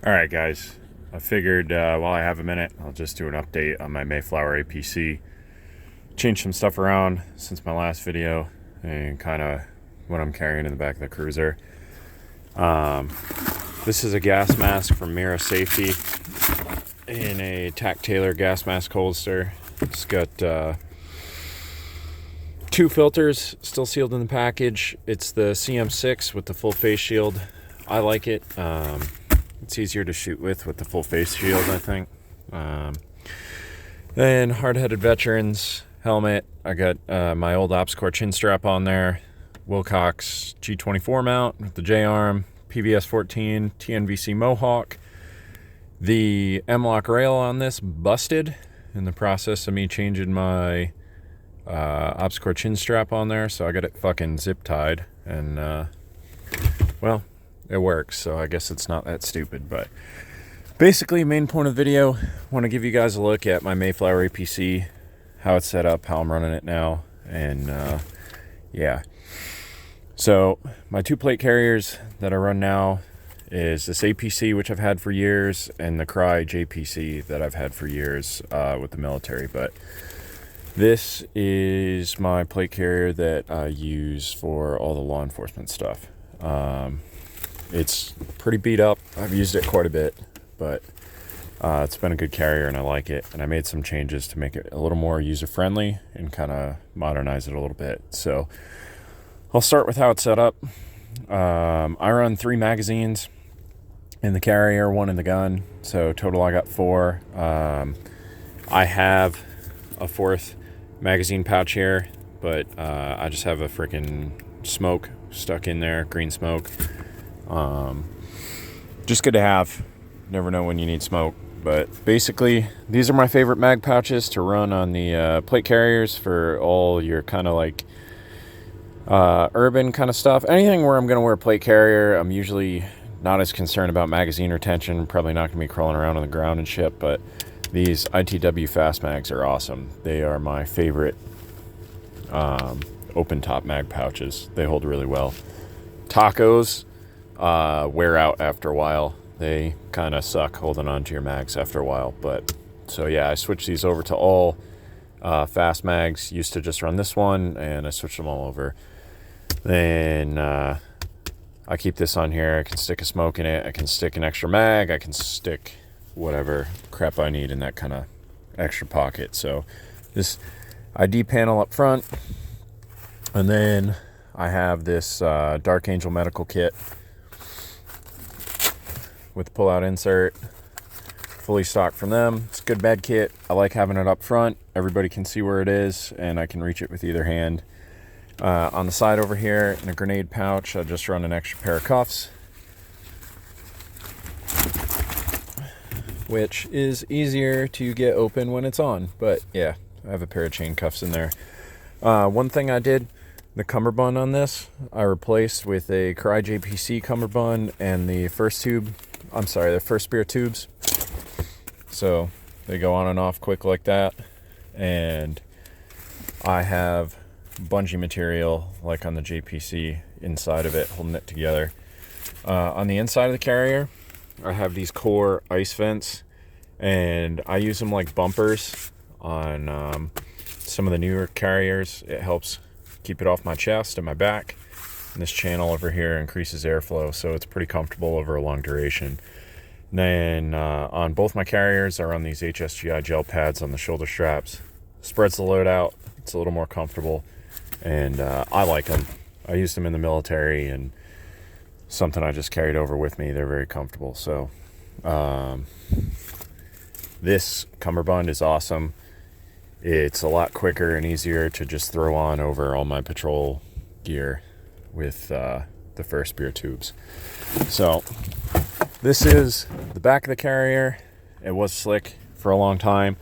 Alright guys, I figured while I have a minute, I'll just do an update on my Mayflower APC. Changed some stuff around since my last video and kind of what I'm carrying in the back of the cruiser. This is a gas mask from Mira Safety in a Tac Taylor gas mask holster. It's got two filters still sealed in the package. It's the CM6 with the full face shield. I like it. It's easier to shoot with the full face shield, I think. Then hard-headed veterans helmet. I got my old Ops Corps chin strap on there. Wilcox G24 mount with the J-arm. PVS 14 TNVC Mohawk. The M-LOK rail on this busted in the process of me changing my Ops Corps chin strap on there, so I got it fucking zip tied, and well, it works, so I guess it's not that stupid. But basically, main point of the video, want to give you guys a look at my Mayflower APC, how it's set up, how I'm running it now, and yeah. So my two plate carriers that I run now is this APC, which I've had for years, and the Cry JPC that I've had for years with the military. But this is my plate carrier that I use for all the law enforcement stuff. It's pretty beat up. I've used it quite a bit, but it's been a good carrier and I like it. And I made some changes to make it a little more user-friendly and kind of modernize it a little bit. So I'll start with how it's set up. I run 3 magazines in the carrier, 1 in the gun. So total I got 4. I have a 4th magazine pouch here, but I just have a freaking smoke stuck in there, green smoke. Just good to have. Never know when you need smoke. But basically, these are my favorite mag pouches to run on the plate carriers for all your kind of like urban kind of stuff. Anything where I'm going to wear a plate carrier, I'm usually not as concerned about magazine retention. Probably not going to be crawling around on the ground and shit, but these ITW Fast Mags are awesome. They are my favorite open top mag pouches. They hold really well. Tacos wear out after a while. They kind of suck holding on to your mags after a while. But so yeah, I switched these over to all fast mags. Used to just run this one, and I switched them all over. Then I keep this on here. I can stick a smoke in it. I can stick an extra mag. I can stick whatever crap I need in that kind of extra pocket. So this ID panel up front, and then I have this Dark Angel medical kit with pull-out insert, fully stocked from them. It's a good med kit. I like having it up front. Everybody can see where it is, and I can reach it with either hand. On the side over here, in a grenade pouch, I just run an extra pair of cuffs, which is easier to get open when it's on. But yeah, I have a pair of chain cuffs in there. One thing I did, the cummerbund on this, I replaced with a Cry JPC cummerbund and the first spear tubes. So they go on and off quick like that. And I have bungee material like on the JPC inside of it, holding it together. On the inside of the carrier, I have these core ice vents, and I use them like bumpers on some of the newer carriers. It helps keep it off my chest and my back. And this channel over here increases airflow, so it's pretty comfortable over a long duration. And then on both my carriers, I run these HSGI gel pads on the shoulder straps. Spreads the load out. It's a little more comfortable, and I like them. I used them in the military, and something I just carried over with me. They're very comfortable. So this cummerbund is awesome. It's a lot quicker and easier to just throw on over all my patrol gear with the first spear tubes. So this is the back of the carrier. It was slick for a long time,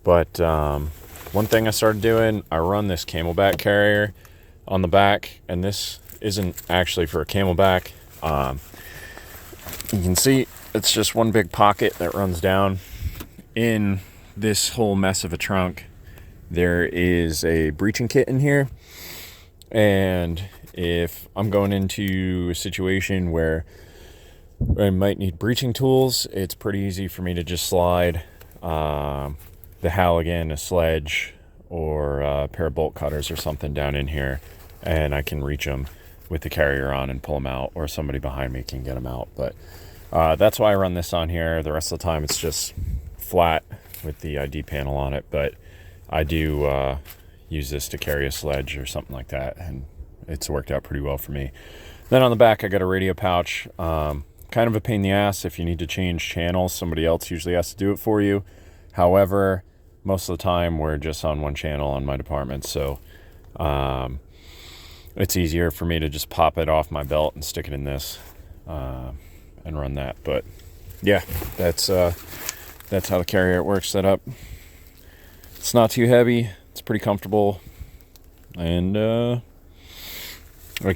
but one thing I started doing, I run this Camelback carrier on the back, and this isn't actually for a Camelback. You can see it's just one big pocket that runs down. In this whole mess of a trunk, there is a breaching kit in here, and if I'm going into a situation where I might need breaching tools. It's pretty easy for me to just slide the Halligan, a sledge, or a pair of bolt cutters or something down in here, and I can reach them with the carrier on and pull them out, or somebody behind me can get them out. But that's why I run this on here. The rest of the time it's just flat with the ID panel on it, but I do use this to carry a sledge or something like that, and it's worked out pretty well for me. Then on the back I got a radio pouch. Kind of a pain in the ass if you need to change channels. Somebody else usually has to do it for you. However, most of the time we're just on one channel on my department, so it's easier for me to just pop it off my belt and stick it in this and run that. But yeah, that's how the carrier works set up. It's not too heavy, it's pretty comfortable, and I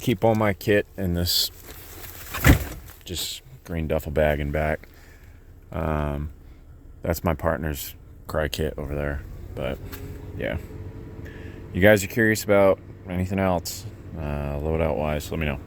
keep all my kit in this just green duffel bag in back. That's my partner's cry kit over there. But yeah, you guys are curious about anything else loadout wise, let me know.